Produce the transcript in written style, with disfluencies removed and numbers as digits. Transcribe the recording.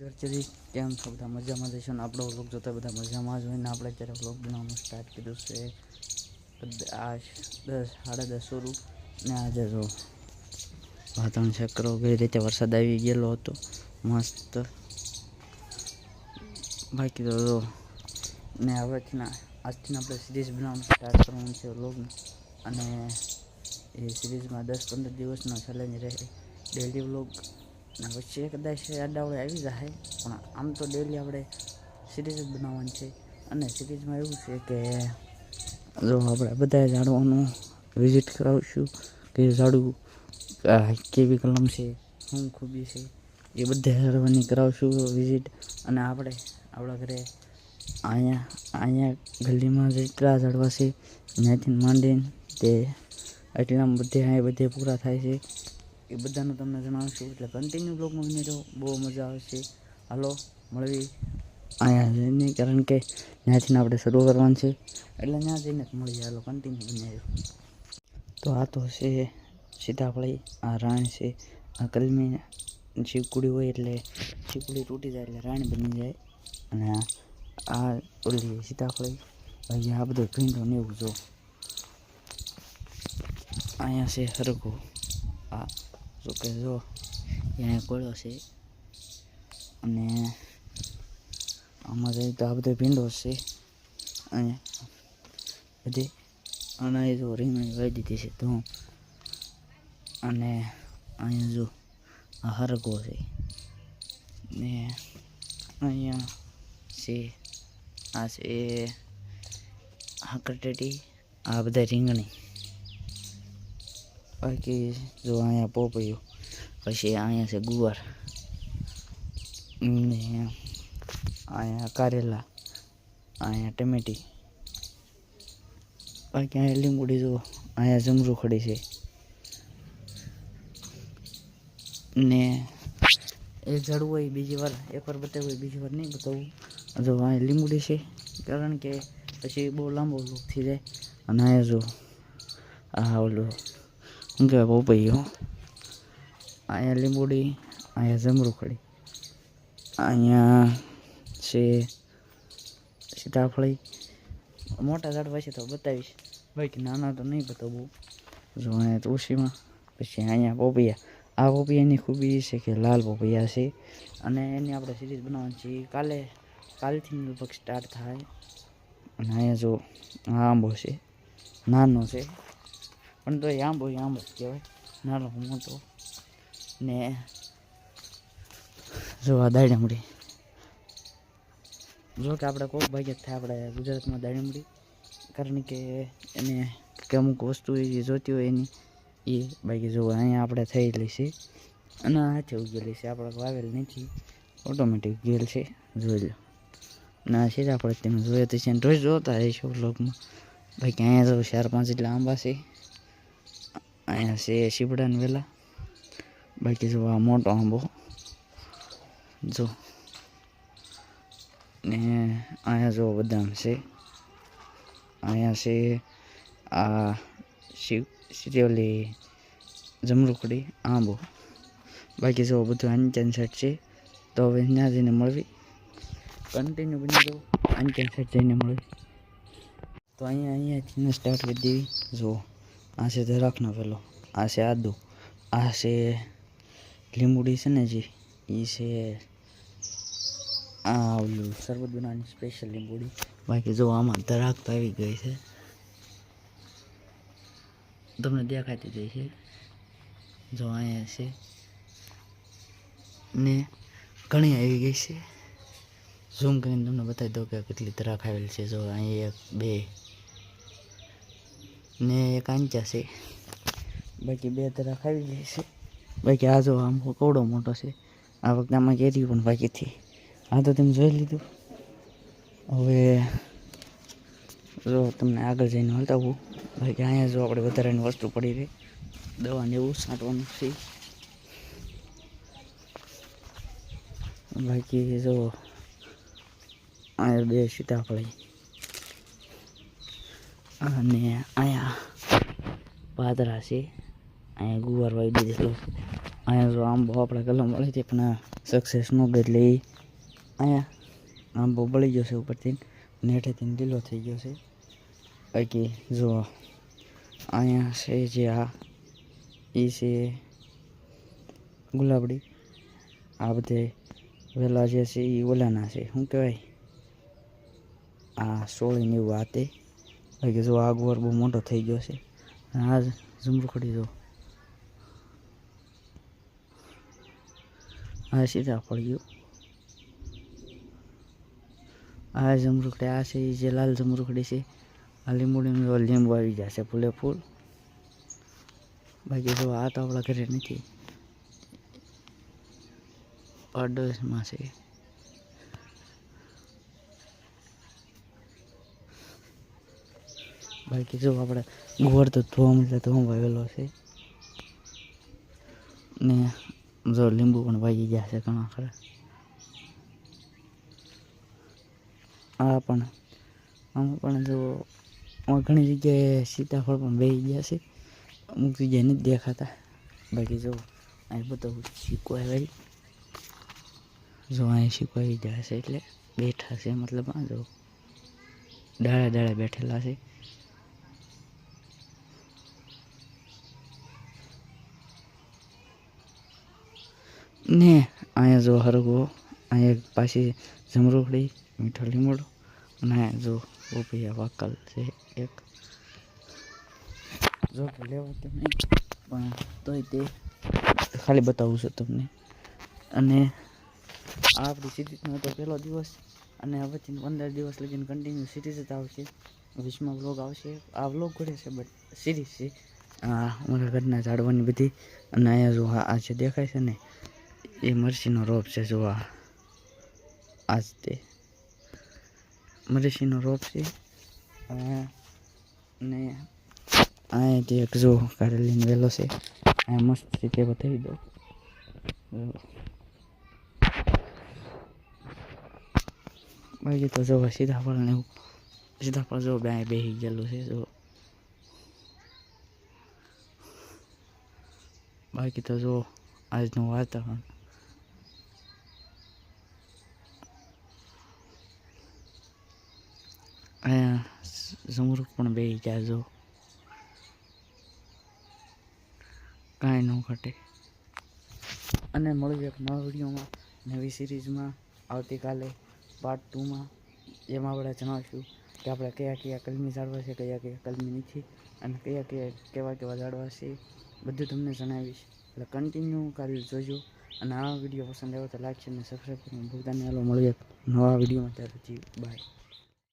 ચરી કેમ છો બધા મજામાં જઈશું ને આપણો વ્લોગ જોતા બધા મજામાં જ હોય ને આપણે અત્યારે વ્લોગ બનાવવાનું સ્ટાર્ટ કર્યું છે આ 10:30 શરૂ ને આજે જો વાતાવરણ ચેક કરો કઈ રીતે વરસાદ આવી ગયેલો હતો મસ્ત બાકી તો જો ને હવેથી આજથી આપણે સિરીઝ બનાવવાનું સ્ટાર્ટ કરવાનું છે વ્લોગનું અને એ સિરીઝમાં 10-15 દિવસનો ચેલેન્જ રહે ડેલી વ્લોગ વચ્ચે કદાચ આડાવડે આવી જાય પણ આમ તો ડેલી આપણે સિરીઝ જ બનાવવાની છે અને સિરીઝમાં એવું છે કે જો આપણે બધા ઝાડવાનું વિઝિટ કરાવીશું કે ઝાડું કેવી કલમ છે શું ખૂબી છે એ બધા ઝાડવાની કરાવશું વિઝિટ અને આપણે આપણા ઘરે અહીંયા ગલીમાં જેટલા ઝાડવા છે ત્યાંથી માંડીને તે એટલામાં બધે પૂરા થાય છે એ બધાનું તમને જણાવશું એટલે કન્ટિન્યુ બ્લોગમાં બની રહો બહુ મજા આવશે હાલો મળવી અહીંયા જઈને કારણ કે ત્યાંથી આપણે શરૂ કરવાનું છે એટલે ત્યાં જઈને જ મળીએ હાલો કન્ટિન્યુ બની રહ્યો તો આ તો છે સીતાફળી આ રાણ છે આ કલમી ચીકુડી હોય એટલે ચીકુડી તૂટી જાય એટલે રાણ બની જાય અને આ ઓલી સીતાફળી અહીંયા આ બધું ભીંડો ને એવું જો અહીંયા છે હરગો આ જો કે જો અહીંયા કોળો છે અને આમાં જઈએ તો આ બધો ભીંડો છે અહીંયા બધી અને એ જો રીંગણી વાવી દીધી છે તો અને અહીંયા જો આ હરગો છે ને અહીંયા છે આ છે હાકરટેટી આ બધા રીંગણી બાકી જો અહીંયા પોપૈયું પછી અહીંયા છે ગુવાર ને અહીંયા કારેલા અહીંયા ટમેટી બાકી અહીંયા લીંબુડી જો અહીંયા જમરૂ ખડી છે ને એક ઝાડવું હોય બીજી વાર એકવાર બતાવ્યું હોય બીજી વાર નહીં બતાવવું જો અહીંયા લીંબુડી છે કારણ કે પછી બહુ લાંબો લોક થઈ જાય અને અહીંયા જો આ ઓલું શું કહેવાય પોપૈયું અહીંયા લીંબુડી અહીંયા જમરૂ ખડી અહીંયા છે સીતાફળી મોટા ઝાડવા છે તો બતાવીશ બાકી નાના તો નહીં બતાવવું જો અહીંયા તુલસીમાં પછી અહીંયા પોપૈયા આ પોપૈયાની ખૂબી એ છે કે લાલ પોપૈયા છે અને એની આપણે સિરીઝ બનાવવાની છે કાલથી લગભગ સ્ટાર્ટ થાય અને અહીંયા જો આ આંબો છે નાનો છે પણ તો એ આંબો જ કહેવાય નાનો મોટો ને જો આ દાડમડી જો કે આપણે કોઈક ભાગ્ય થાય આપણે ગુજરાતમાં દાડમડી કારણ કે એને અમુક વસ્તુ એ જોતી હોય એની એ બાકી જો અહીંયા આપણે થયેલી છે અને હાથે ઉગેલી છે આપણે વાવેલ નથી ઓટોમેટિક ઉગેલ છે જોઈ લો અને આ સીતાફળ તમે જોઈએ તો છે રોજ જોતા રહીશું વ્લોગમાં બાકી અહીંયા જો 4-5 જેટલા આંબા છે અહીંયા છે સીપડાને વેલા બાકી જો આ મોટો આંબો જો ને અહીંયા જો બદામ છે અહીંયા છે આ સિરિયલી જમરૂખડી આંબો બાકી જો બધું આંચન સેટ છે તો હવે ત્યાં જઈને મળવી કન્ટિન્યુ બની જવું આંચન સેટ જઈને મળવી તો અહીંયાથી સ્ટાર્ટ કરી દેવી જો આ છે ધરાકનો પેલો આ છે આદુ આ છે લીંબુડી છે ને જે એ છે આ ઓલું શરબત બનાવવાની સ્પેશિયલ લીંબુડી બાકી જો આમાં ધરાક તો આવી ગઈ છે તમને દેખાતી જાય છે જો અહીંયા છે ને ઘણી આવી ગઈ છે ઝૂમ કરીને તમને બતાવી દઉં કે કેટલી ધરાક આવેલી છે જો અહીંયા 1 2 ને એક આંચા છે બાકી 2 ધરાક આવી ગઈ છે બાકી આ જો આમ કવડો મોટો છે આ વખતે આમાં કેરી પણ બાકીથી આ તો તમે જોઈ લીધું હવે જો તમને આગળ જઈને બતાવું બાકી અહીંયા જો આપણે વધારાની વસ્તુ પડી રહી દવાને એવું છાંટવાનું છે બાકી જો અહીંયા 2 સીતાફળી અને અહીંયા પાદરા છે અહીંયા ગુવાર વાવી દીધેલો અહીંયા જો આંબો આપણે ગલો મળે છે પણ સક્સેસ ન ગઈ એટલે એ અહીંયા આંબો બળી ગયો છે ઉપરથી નેઠેથી લીલો થઈ ગયો છે. બાકી જો અહીંયા છે જે આ એ છે ગુલાબડી. આ બધે વેલા જે છે એ ઓલાના છે, શું કહેવાય, આ સોળીને એવું આતે. બાકી જો આ ગુવાર બહુ મોટો થઈ ગયો છે. આ ઝુમરૂખડી જો આ સીતાફળ ગયું. આ ઝુમરૂખડી આ છે જે લાલ ઝુમરૂખડી છે. આ લીંબુડીમાં લીંબુ આવી જશે ફૂલે ફૂલ. બાકી જો આ તો આપણા ઘરે નથી, પડોશમાં છે. બાકી જો આપણે ગુવાર તો ધોવા મળે તો વાવેલો છે ને જો લીંબુ પણ વાગી ગયા છે ઘણા ખરા. આમાં પણ જો ઘણી જગ્યાએ સીતાફળ પણ બેસી ગયા છે, અમુક જગ્યાએ નથી દેખાતા. બાકી જો અહીં બધું શીકવાય જો અહીં શીકવાઈ ગયા છે એટલે બેઠા છે, મતલબ આ જો ડાળે ડાળે બેઠેલા છે. ને અહીંયા જો હરગો, અહીંયા પાછી ઝમરૂખડી, મીઠો લીમડો અને જો ઓપિયા વાકલ છે એક. જો લેવા તો નહીં પણ તોય તે ખાલી બતાવું છું તમને. અને આ આપણી સિરીઝનો તો પહેલો દિવસ, અને હવેથી 15 દિવસ લગીને કન્ટિન્યુ સિરીઝ જ આવશે. 20મા વ્લોગ આવશે. આ વ્લોગ ઘડે છે બટ સિરીઝ છે. અમારા ઘરના ઝાડવાની બધી. અને અહીંયા જો આ જે દેખાય છે ને એ મરસીનો રોપ છે. જો આજ તે મરસીનો રોપ છે. અને અહીંયાથી એક જો કારેલીનો વેલો છે. અહીંયા મસ્ત રીતે બતાવી દો. બાકી તો જો સીતાફળ ને એવું, સીતાફળ જો બેસી ગયેલું છે. જો બાકી તો જો આજનું વાતાવરણ. અહીંયા ઝમરૂખ પણ બેસી ગયા. જો કાંઈ ન ઘટે. અને મળ્યું એક નવા વિડીયોમાં, નવી સિરીઝમાં આવતીકાલે પાર્ટ 2માં. જેમાં આપણે જણાવીશું કે આપણે કયા કયા કલમી ઝાડવા છે, કયા કયા કલમી નથી, અને કેવા ઝાડવા છે, બધું તમને જણાવીશ. એટલે કન્ટિન્યુ કાલે જોજો. અને આ વિડીયો પસંદ આવ્યો તો લાઈક છે અને સબસ્ક્રાઈબ કરવાનું ભૂલતા નહીં. હાલો મળીએ નવા વિડીયોમાં. ત્યાર પછી બાય.